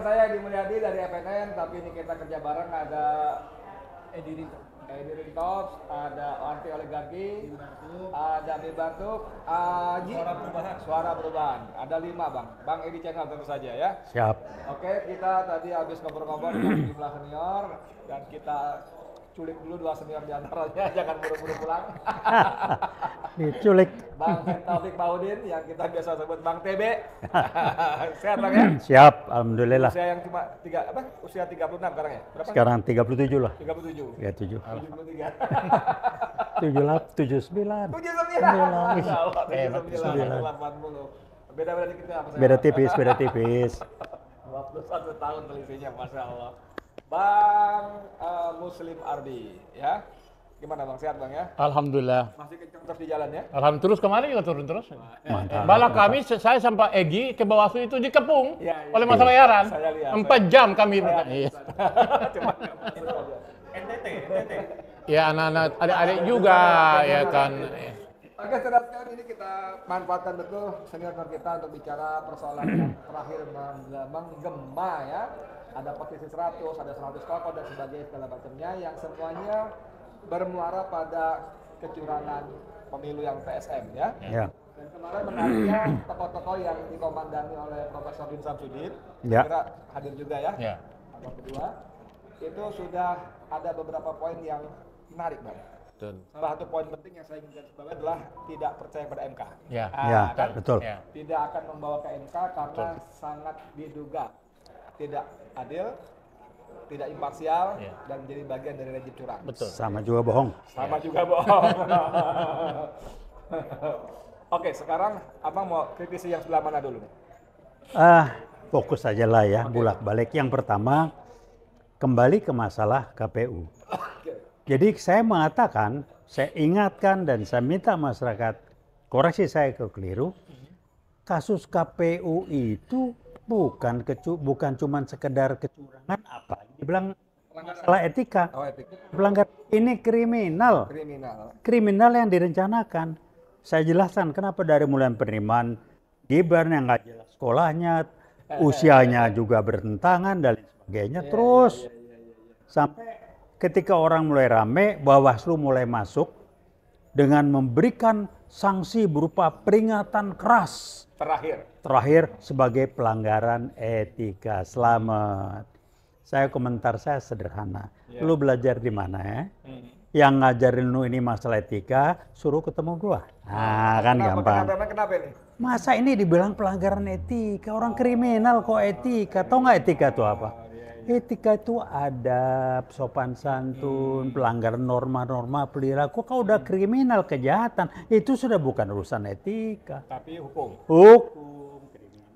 saya Edi Mulyadi dari FNN, tapi ini kita kerja bareng ada Edi Rintops, ada Anti Oligarki, ada Bibatuk, Aji, Suara Perubahan. Ada 5 Bang. Bang Edi Channel tentu saja ya. Siap. Oke, kita tadi habis ngobrol-ngobrol dengan sejumlah senior dan kita culik dulu 2 senior di antaranya, jangan buru-buru pulang. Diculik. Bang Taufik Baudin yang kita biasa sebut Bang TB. Sehat Bang ya? Siap, alhamdulillah. Usia yang cuma usia 36 sekarang ya? Berapa? Sekarang 37 lah. 37. 37. 73. 79. 79. 79. 80. Beda-beda dikit ya apa saya? Beda tipis. 21 tahun selisihnya, Masya Allah. Bang Muslim Ardi, ya. Gimana Bang, sehat Bang ya? Alhamdulillah. Masih kencang terus di jalan ya? Alhamdulillah terus kemarin juga turun terus. Mantap. Malah kami, saya sampai Egi ke Bawaslu itu dikepung Iya. oleh masa bayaran. Saya lihat. 4 jam kami bertahan. Iya. Cuma NTT. Ya anak-anak adik-adik juga ya kan. Oke, saudara sekalian, ini kita manfaatkan betul senior kita untuk bicara persoalan yang terakhir menggema ya. Ada petisi 100, ada 100 tokoh dan sebagainya segala macamnya yang semuanya bermuara pada kecurangan pemilu yang PSM ya. Ya. Dan kemarin menariknya tokoh-tokoh yang dikomandani oleh Profesor Din Samsudin, Ya. kira hadir juga ya. Ya. Abang kedua, itu sudah ada beberapa poin yang menarik Bang. Betul. Salah satu poin penting yang saya ingin garis bawahi adalah tidak percaya pada MK. Ya. Ya, Kan? betul. Ya. Tidak akan membawa ke MK karena sangat diduga tidak adil, tidak imparsial, Ya. dan menjadi bagian dari rejim curang. Betul. Sama juga bohong. Sama juga bohong. Oke, sekarang Abang mau kritisi yang sebelah mana dulu nih? Fokus aja lah ya, bulak-balik. Yang pertama, kembali ke masalah KPU. Jadi saya mengatakan, saya ingatkan dan saya minta masyarakat koreksi saya kalau keliru. Kasus KPU itu bukan cuma sekedar kecurangan apa? Dibilang masalah etika. Oh, etik. Pelanggar ini kriminal. Kriminal yang direncanakan. Saya jelaskan kenapa dari mulai penerimaan Gibran yang nggak jelas sekolahnya, usianya juga bertentangan dan lain sebagainya. Terus sampai ketika orang mulai rame, Bawaslu mulai masuk dengan memberikan sanksi berupa peringatan keras. Terakhir sebagai pelanggaran etika. Selamat. Komentar saya sederhana. Lu belajar di mana ya? Yang ngajarin lu ini masalah etika, suruh ketemu gua. Nah, kan gampang. Kenapa ini? Masa ini dibilang pelanggaran etika? Orang kriminal kok etika? Tahu nggak etika itu apa? Etika itu adab, sopan santun, pelanggaran norma-norma perilaku. Kalau udah kriminal, kejahatan, itu sudah bukan urusan etika. Tapi hukum.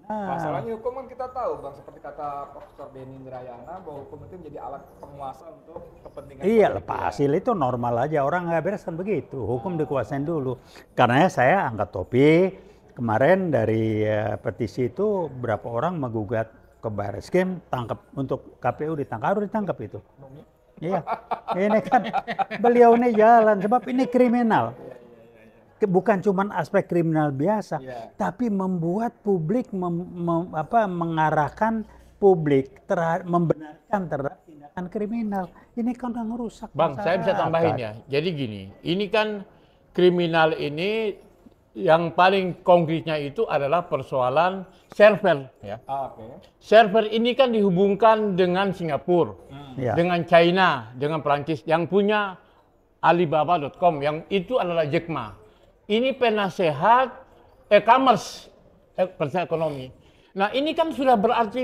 Masalahnya hukum kan kita tahu Bang, seperti kata Profesor Denny Indrayana bahwa hukum itu menjadi alat penguasa untuk kepentingan. Iya, lepas hasil itu normal aja. Orang nggak beres kan begitu. Hukum dikuasain dulu. Karena saya angkat topi. Kemarin dari petisi itu berapa orang menggugat ke Barreskrim tangkap untuk KPU harus ditangkap itu. Iya, ini kan beliau ini jalan sebab ini kriminal. Bukan cuma aspek kriminal biasa, tapi membuat publik mengarahkan publik membenarkan terhadap tindakan kriminal. Ini kan udah ngerusak. Bang, saya bisa tambahin ya. Jadi gini, ini kan kriminal ini yang paling konkretnya itu adalah persoalan server ya. Server ini kan dihubungkan dengan Singapura, dengan China, dengan Perancis yang punya Alibaba.com yang itu adalah Jack Ma. Ini penasehat e-commerce, penasehat ekonomi. Nah ini kan sudah berarti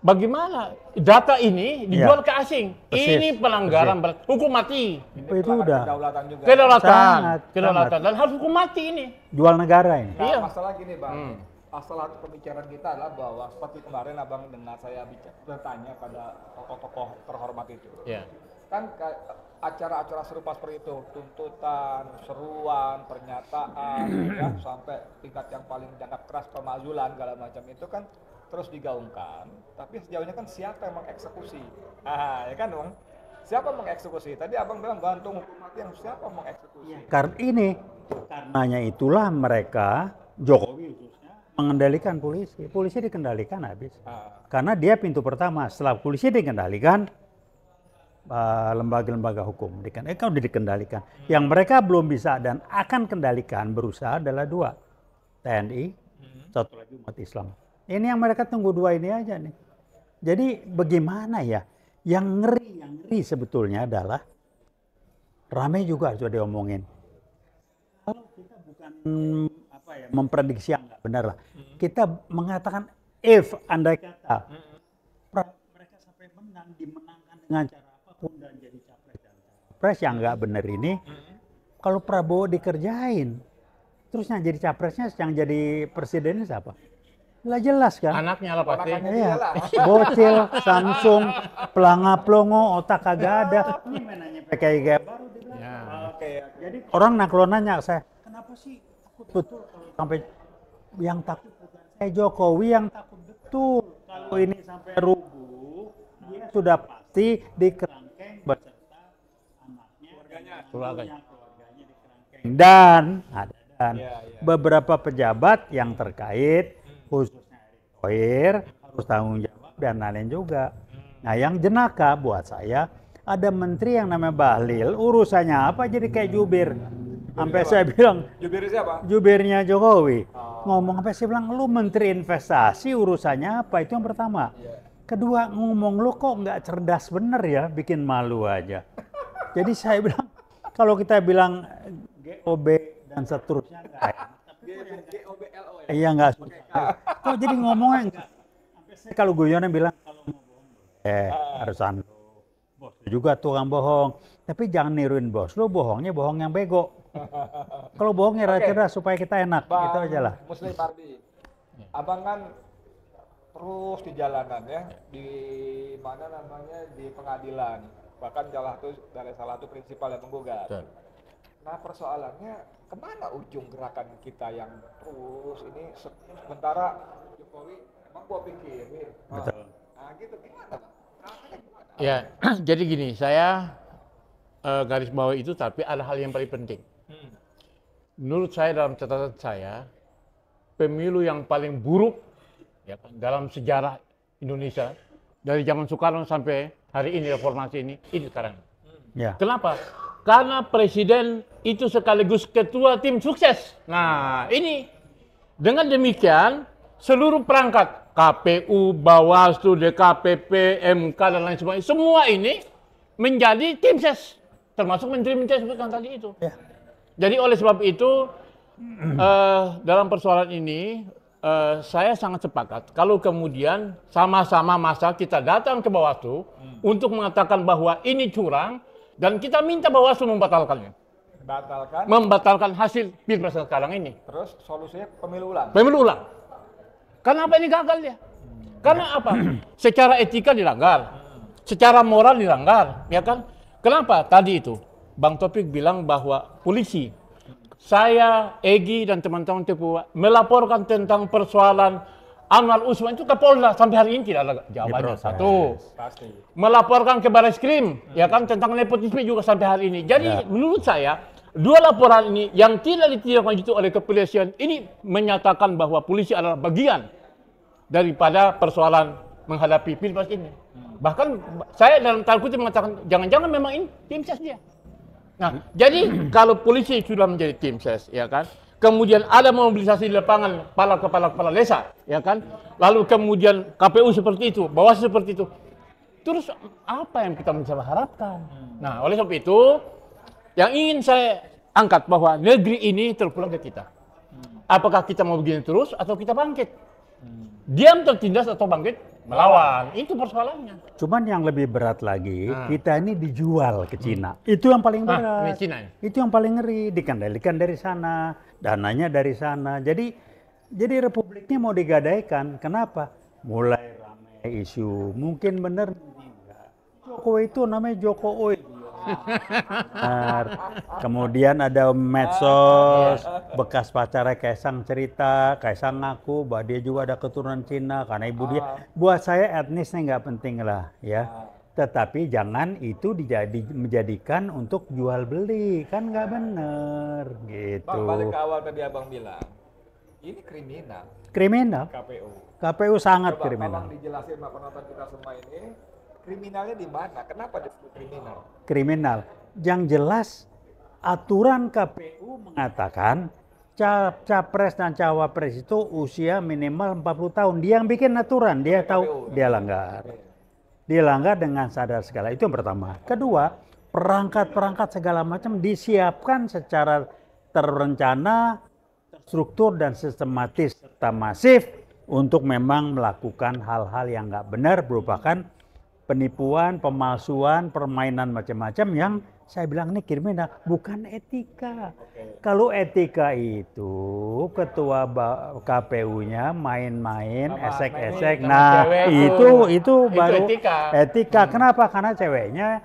bagaimana data ini dijual ke asing. Ini pelanggaran berat, hukum mati. Itu udah kedaulatan dan harus hukum mati ini. Jual negara ini. Nah, masalah gini Bang, salah satu pembicaraan kita adalah bahwa seperti kemarin Abang dengar saya bertanya pada tokoh-tokoh terhormat itu. Kan acara-acara serupa seperti itu, tuntutan, seruan, pernyataan, ya, sampai tingkat yang paling dianggap keras pemakzulan segala macam itu kan terus digaungkan. Tapi sejauh ini kan siapa yang mengeksekusi? Ya kan Bang? Siapa mengeksekusi? Tadi Abang bilang gantung hukum mati, yang siapa mengeksekusi? Karenanya itulah mereka, Jokowi khususnya, mengendalikan polisi. Polisi dikendalikan habis. Karena dia pintu pertama. Setelah polisi dikendalikan, lembaga-lembaga hukum udah dikendalikan. Yang mereka belum bisa dan akan kendalikan berusaha adalah 2. TNI, satu lagi umat Islam. Ini yang mereka tunggu 2 ini aja nih. Jadi bagaimana ya? Yang ngeri sebetulnya adalah ramai juga sudah diomongin. Kalau kita bukan memprediksi yang nggak benar lah. Kita mengatakan andai kata mereka sampai menang, dimenangkan dengan cara apapun dan jadi capres dan capres yang nggak benar ini, kalau Prabowo dikerjain, terus yang jadi capresnya, yang jadi presidennya siapa? Lah jelas kan? Anaknya lah pasti. Iya. Bocil, Samsung, pelanga-pelongo, otak kagak ada. Ini mainannya pakai gaya baru. Ya. Jadi orang kalau nanya saya, kenapa sih takut betul kalau sampai yang takut bukan saya Jokowi yang takut betul. Kalau ini sampai rubuh, dia sudah pasti dikerangkeng beserta anaknya, keluarganya dikerangkeng. Dan beberapa pejabat yang terkait, khususnya Erick Thohir, harus tanggung jawab dan lain juga. Nah, yang jenaka buat saya, ada menteri yang namanya Bahlil, urusannya apa jadi kayak jubir. Sampai saya bilang, jubir siapa? Jubirnya Jokowi. Ngomong sampai saya bilang, lu menteri investasi urusannya apa? Itu yang pertama. Kedua, ngomong lu kok nggak cerdas bener ya, bikin malu aja. Jadi saya bilang, kalau kita bilang GOB dan seterusnya nggak ya. GOBLO ya? Iya nggak susah. Kok jadi ngomongnya nggak? Kalau guyonan bilang, kalau mau bohong, harus bos juga tukang bohong. Tapi jangan niruin bos lu, bohongnya bohong yang bego. Kalau bohongnya cerdas supaya kita enak, itu aja lah. Muslim Pardi, abang kan terus di jalanan ya, di mana namanya, di pengadilan, bahkan dari salah satu prinsipal yang menggugat. Nah persoalannya, kemana ujung gerakan kita yang terus ini, sementara Jokowi emang gua pikirin. Betul. Nah gitu, gimana? Ya, jadi gini, saya garis bawah itu, tapi ada hal yang paling penting. Menurut saya, dalam catatan saya, pemilu yang paling buruk ya, dalam sejarah Indonesia, dari zaman Soekarno sampai hari ini, reformasi ini sekarang. Ya. Kenapa? Karena presiden itu sekaligus ketua tim sukses. Nah, ini dengan demikian seluruh perangkat KPU, Bawaslu, DKPP, MK dan lain sebagainya, semua ini menjadi tim ses, termasuk menteri-menteri sebutkan tadi itu. Ya. Jadi oleh sebab itu dalam persoalan ini saya sangat sepakat kalau kemudian sama-sama masa kita datang ke Bawaslu untuk mengatakan bahwa ini curang. Dan kita minta Bawaslu membatalkannya. Membatalkan hasil Pilpres sekarang ini. Terus solusinya pemilu ulang? Pemilu ulang. Kenapa ini gagal ya? Karena apa? Secara etika dilanggar. Secara moral dilanggar. Ya kan? Kenapa? Tadi itu, Bang Taufik bilang bahwa polisi, saya, Egy, dan teman-teman TPU melaporkan tentang persoalan Anwar Usman itu ke Polda, sampai hari ini tidak ada jawabannya. Satu. Pasti. Melaporkan ke Barreskrim, ya kan, tentang nepotisme juga sampai hari ini. Jadi menurut saya, 2 laporan ini yang tidak ditindaklanjuti oleh kepolisian ini menyatakan bahwa polisi adalah bagian daripada persoalan menghadapi Pilpres ini. Bahkan saya dalam tanda kutip mengatakan jangan-jangan memang ini tim ses dia. Nah, jadi kalau polisi sudah menjadi tim ses, ya kan, kemudian ada mobilisasi di lapangan kepala desa, ya kan? Lalu kemudian KPU seperti itu, Bawaslu seperti itu. Terus apa yang kita bisa harapkan? Nah, oleh sebab itu, yang ingin saya angkat bahwa negeri ini terpulang ke kita. Apakah kita mau begini terus atau kita bangkit? Diam tertindas atau bangkit melawan. Itu persoalannya. Cuman yang lebih berat lagi, kita ini dijual ke Cina. Itu yang paling berat. Cina. Itu yang paling ngeri, dikendalikan dari sana, dananya dari sana. Jadi republiknya mau digadaikan. Kenapa? Mulai ramai isu. Mungkin benar enggak. Jokowi itu namanya Jokowi. Kemudian ada medsos, bekas pacarnya Kaisang cerita, Kaisang ngaku bahwa dia juga ada keturunan Cina karena ibu dia. Buat saya etnisnya nggak penting lah ya. Tetapi jangan itu menjadikan untuk jual beli, kan nggak bener gitu. Bang, balik ke awal tadi abang bilang, ini kriminal. Kriminal. KPU. KPU sangat Coba, kriminal. tolong dijelasin sama penonton kita semua ini, kriminalnya di mana? Kenapa disebut kriminal? Kriminal. Yang jelas aturan KPU mengatakan capres dan cawapres itu usia minimal 40 tahun. Dia yang bikin aturan, dia tahu dia langgar. Dia langgar dengan sadar segala. Itu yang pertama. Kedua, perangkat-perangkat segala macam disiapkan secara terencana, terstruktur dan sistematis serta masif untuk memang melakukan hal-hal yang nggak benar, merupakan penipuan, pemalsuan, permainan macam-macam yang saya bilang ini kriminal, bukan etika. Kalau etika itu ketua KPU-nya main-main, esek-esek, nah itu baru etika. Kenapa? Karena ceweknya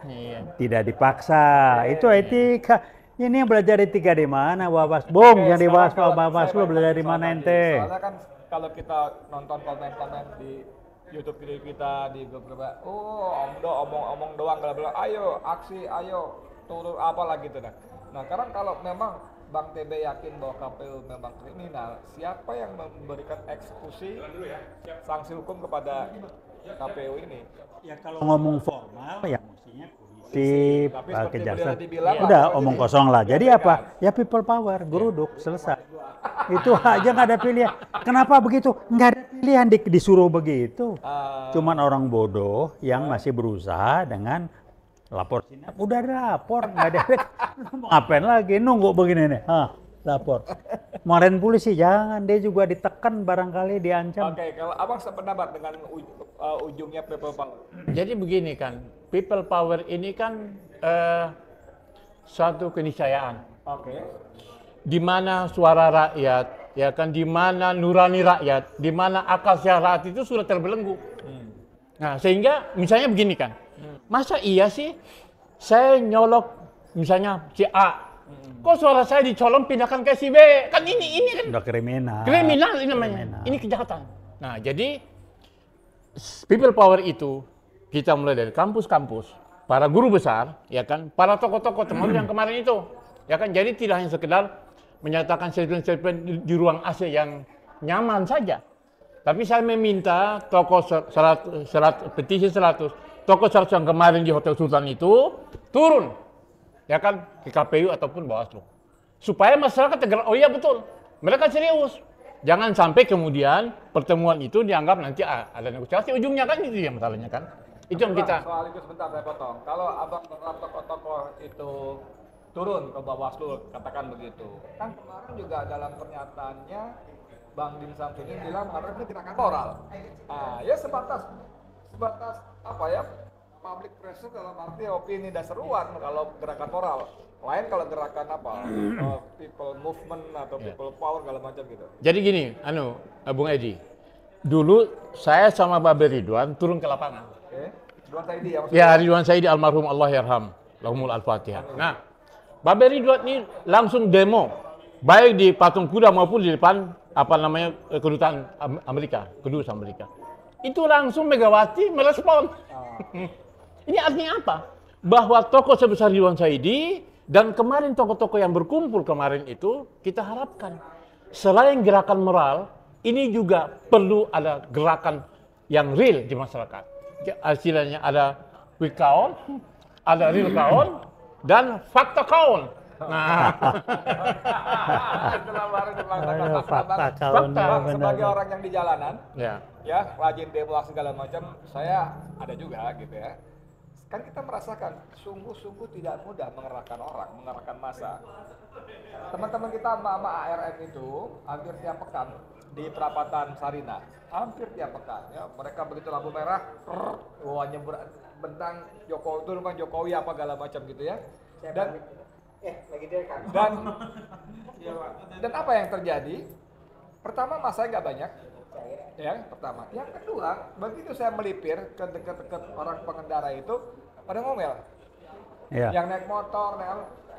tidak dipaksa. Itu etika. Ini yang belajar etika di mana, Bapak Bung? Yang dibahas Bapak lu belajar di mana ente? Soalnya kan kalau kita nonton komen-komen di YouTube video kita di beberapa, omong doang, bla ayo aksi, ayo turun apalah gitu nah. Nah sekarang kalau memang Bang TB yakin bahwa KPU memang kriminal, siapa yang memberikan eksekusi sanksi hukum kepada KPU ini? Ya kalau ngomong formal ya mestinya polisi, kejaksaan. Udah omong kosong lah. Jadi apa? Ya people power, geruduk, selesai. Itu aja nggak ada pilihan. Kenapa begitu? Nggak ada pilihan disuruh begitu. Cuman orang bodoh yang masih berusaha dengan lapor sini. Udah ada lapor, nggak ada. Ngapain lagi? Nunggu begini nih. Lapor. Kemarin polisi jangan, dia juga ditekan barangkali diancam. Oke, kalau abang sependapat dengan ujungnya people power. Jadi begini kan, people power ini kan suatu keniscayaan. Oke. Di mana suara rakyat, ya kan, di mana nurani rakyat, di mana akal sehat rakyat itu sudah terbelenggu. Nah, sehingga misalnya begini kan, masa iya sih saya nyolok misalnya si A, kok suara saya dicolong pindahkan ke si B? Kan ini kan udah kriminal. Kriminal ini namanya. Ini kejahatan. Nah, jadi people power itu kita mulai dari kampus-kampus, para guru besar, ya kan, para tokoh-tokoh termasuk yang kemarin itu, ya kan. Jadi tidak hanya sekedar menyatakan statement di ruang AC yang nyaman saja. Tapi saya meminta tokoh petisi 100, tokoh 100 yang kemarin di Hotel Sultan itu turun, ya kan, ke KPU ataupun Bawaslu. Supaya masyarakat tergerak, oh iya betul, mereka serius. Jangan sampai kemudian pertemuan itu dianggap nanti ada negosiasi, ujungnya kan itu ya masalahnya kan. Itu yang kita... Soal itu sebentar saya potong. Kalau abang berharap tokoh-tokoh itu turun ke Bawaslu, katakan begitu. Kan kemarin juga dalam pernyataannya Bang Din Samsudin bilang karena itu gerakan moral. Nah, ya sebatas apa ya? Public pressure dalam arti opini dan seruan kalau gerakan moral. Lain kalau gerakan apa? People movement atau people power segala macam gitu. Jadi gini, Bung Edi. Dulu saya sama Babe Ridwan turun ke lapangan. Ridwan Saidi ya maksudnya? Ya, Ridwan Saidi almarhum Allah yarham. Lahumul al-Fatihah. Nah, Babe Ridwan ini langsung demo, baik di patung kuda maupun di depan kedutaan Amerika, kedubes Amerika. Itu langsung Megawati merespon. Ini artinya apa? Bahwa tokoh sebesar Ridwan Saidi dan kemarin tokoh-tokoh yang berkumpul kemarin itu kita harapkan selain gerakan moral, ini juga perlu ada gerakan yang real di masyarakat. Istilahnya ada quick count, ada real count, dan fakta count. Nah, sebagai orang yang di jalanan, ya rajin demo segala macam, saya ada juga gitu ya. Kan kita merasakan sungguh-sungguh tidak mudah mengerahkan orang, mengerahkan massa. Teman-teman kita emak-emak ARN itu hampir tiap pekan di perapatan Sarina, hampir tiap pekan ya, mereka begitu lampu merah, bentang Jokowi, itu kan Jokowi apa segala macam gitu ya. Dan apa yang terjadi? Pertama masanya nggak banyak, ya pertama. Yang kedua, begitu saya melipir ke dekat-dekat orang pengendara itu pada ngomel, yang naik motor,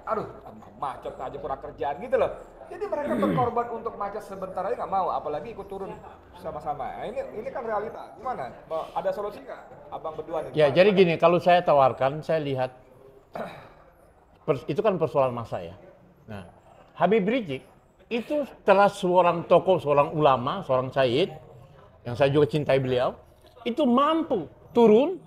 aduh macet aja kurang kerjaan gitu loh. Jadi mereka berkorban untuk macet sebentar aja nggak mau, apalagi ikut turun sama-sama. Nah, ini kan realita. Gimana? Ada solusi nggak, abang berdua nih? Ya jadi gini, kalau saya tawarkan, saya lihat itu kan persoalan masa ya. Nah, Habib Rizik itu setelah seorang tokoh, seorang ulama, seorang syahid, yang saya juga cintai beliau, itu mampu turun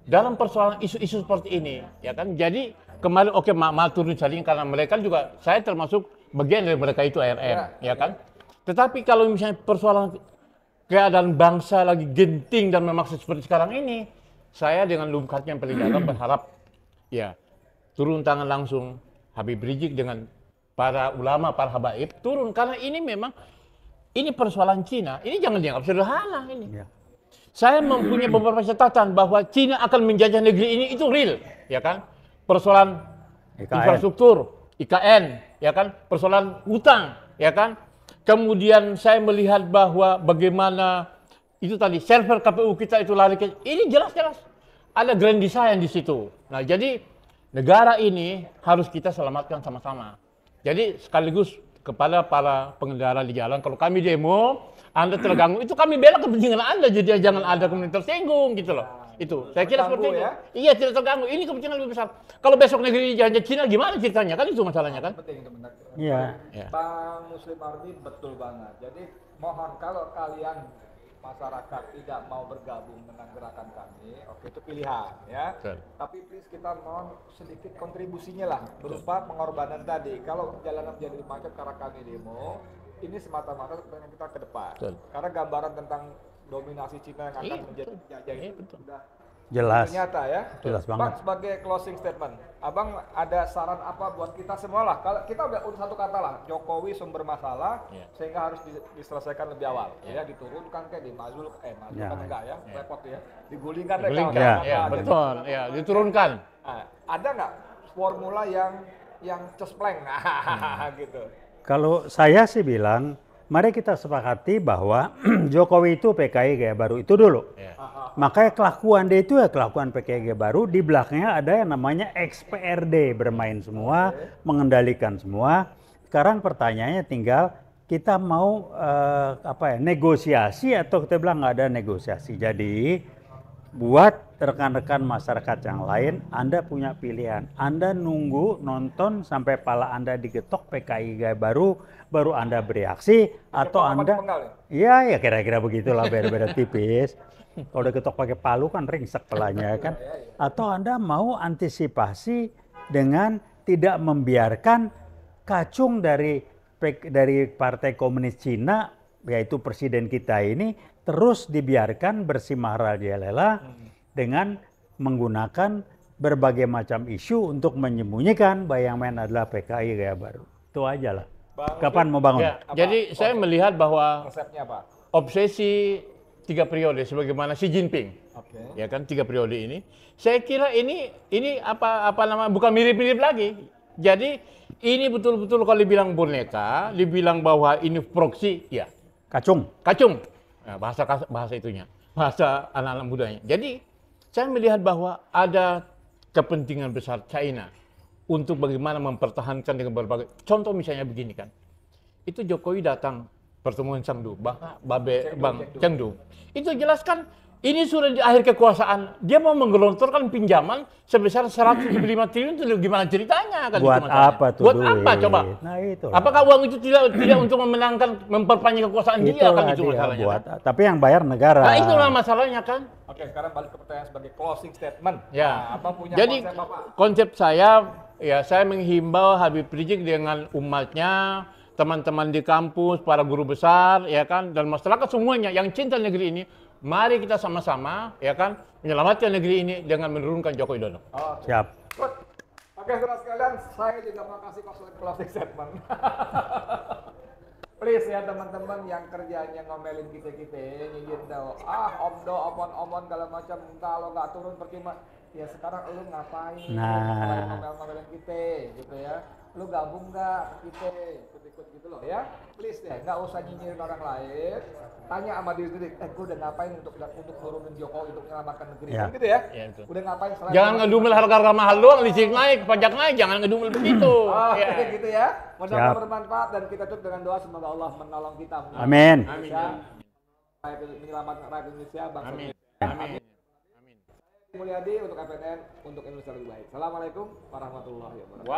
dalam persoalan isu-isu seperti ini, ya kan? Jadi kemarin oke, maaf turun saling karena mereka juga, saya termasuk bagian dari mereka itu ARM, ya kan? Tetapi kalau misalnya persoalan keadaan bangsa lagi genting dan memaksa seperti sekarang ini, saya dengan lubuk hati yang paling dalam berharap ya turun tangan langsung Habib Rizik dengan para ulama, para habaib turun, karena ini memang ini persoalan Cina, ini jangan dianggap sederhana ini. Ya. Saya mempunyai beberapa catatan bahwa Cina akan menjajah negeri ini, itu real, ya kan? Persoalan infrastruktur, IKN, ya kan? Persoalan utang, ya kan? Kemudian saya melihat bahwa bagaimana itu tadi server KPU kita itu lari ke, ini jelas-jelas ada grand design di situ. Nah, jadi negara ini harus kita selamatkan sama-sama. Jadi sekaligus kepada para pengendara di jalan, kalau kami demo, Anda terganggu, itu kami bela kepentingan Anda, jadi jangan ada kemudian tersinggung gitu loh. Itu, saya kira seperti itu. Ya? Iya, tidak terganggu, ini kepentingan lebih besar. Kalau besok negeri dijajah Cina, gimana ceritanya? Kan itu masalahnya kan? Penting itu benar. Iya. Bang Muslim Ardi betul banget. Jadi mohon kalau kalian masyarakat tidak mau bergabung dengan gerakan kami, oke, itu pilihan ya. Tapi please kita mohon sedikit kontribusinya lah berupa pengorbanan tadi. Kalau jalanan menjadi macet karena kami demo, ini semata-mata kepentingan kita ke depan. Karena gambaran tentang dominasi Cina yang akan menjadi penjajah itu sudah jelas. Ternyata ya. Jelas banget. Bang, sebagai closing statement, Abang ada saran apa buat kita semua lah? Kalau kita udah satu kata lah, Jokowi sumber masalah, sehingga harus diselesaikan lebih awal. Ya, diturunkan kayak dimazulkan enggak ya, repot ya. Digulingkan deh kalau betul, ya, diturunkan. Nah, ada nggak formula yang cespleng gitu? Kalau saya sih bilang, mari kita sepakati bahwa Jokowi itu PKI gaya baru itu dulu. Makanya kelakuan dia itu ya kelakuan PKI gaya baru, di belakangnya ada yang namanya XPRD, bermain semua, mengendalikan semua. Sekarang pertanyaannya tinggal kita mau negosiasi atau kita bilang nggak ada negosiasi. Jadi buat rekan-rekan masyarakat yang lain, Anda punya pilihan. Anda nunggu nonton sampai pala Anda digetok PKI gaya baru Anda bereaksi, atau Anda ya kira-kira begitulah, beda-beda tipis. Kalau udah ketok pakai palu kan ringsek pelanya kan. Atau Anda mau antisipasi dengan tidak membiarkan kacung dari Partai Komunis Cina, yaitu presiden kita ini, terus dibiarkan bersimaharajalela dengan menggunakan berbagai macam isu untuk menyembunyikan Bayangmen adalah PKI gaya baru. Itu aja lah. Kapan mau bangun? Ya, jadi saya melihat bahwa resepnya apa? Obsesi 3 periode sebagaimana Xi Jinping, ya kan 3 periode ini, saya kira ini apa nama, bukan mirip-mirip lagi. Jadi ini betul-betul kalau dibilang boneka, dibilang bahwa ini proksi, ya kacung. Nah, bahasa itunya, bahasa anak-anak mudanya. Jadi saya melihat bahwa ada kepentingan besar China untuk bagaimana mempertahankan dengan berbagai contoh, misalnya begini kan, itu Jokowi datang pertemuan Chengdu, Bang Chengdu, itu jelaskan ini sudah di akhir kekuasaan, dia mau menggelontorkan pinjaman sebesar 175 triliun, itu gimana ceritanya kan? Buat apa tuh? Buat duit? Apa coba? Nah itu. Apakah uang itu tidak untuk memenangkan, memperpanjang kekuasaan dia kan, itu masalahnya? Buat, kan? Tapi yang bayar negara. Nah itulah masalahnya kan. Oke, sekarang balik ke pertanyaan sebagai closing statement. Ya. Apa punya jadi konsep apa? Konsep saya menghimbau Habib Rizik dengan umatnya, teman-teman di kampus, para guru besar, ya kan, dan masyarakat semuanya yang cinta negeri ini, mari kita sama-sama, ya kan, menyelamatkan negeri ini dengan menurunkan Joko Widodo. Siap. Oke, saudara sekalian, saya juga mau kasih closing statement. Please ya teman-teman yang kerjanya ngomelin kita-kita, nyinyir omdo, omon segala macam, kalau nggak turun percuma. Ya sekarang lu ngapain? Ngomel-ngomelin kita, gitu ya. Lu gabung nggak ke kita, ikut-ikut gitu loh ya. Please deh, nggak usah nyinyirin orang lain. Tanya sama diri sendiri, gue udah ngapain untuk nurunin Jokowi, untuk menyelamatkan negeri, kan gitu ya? Ya, udah ngapain? Jangan ngedumel harga mahal doang, listrik naik, pajak naik, jangan ngedumel begitu. Gitu ya. Mudah-mudahan bermanfaat dan kita tutup dengan doa semoga Allah menolong kita. Amin. Menyelamatkan rakyat Indonesia, bangsa Indonesia. Amin. Mulyadi untuk FNN, untuk Indonesia lebih baik. Assalamualaikum warahmatullahi wabarakatuh.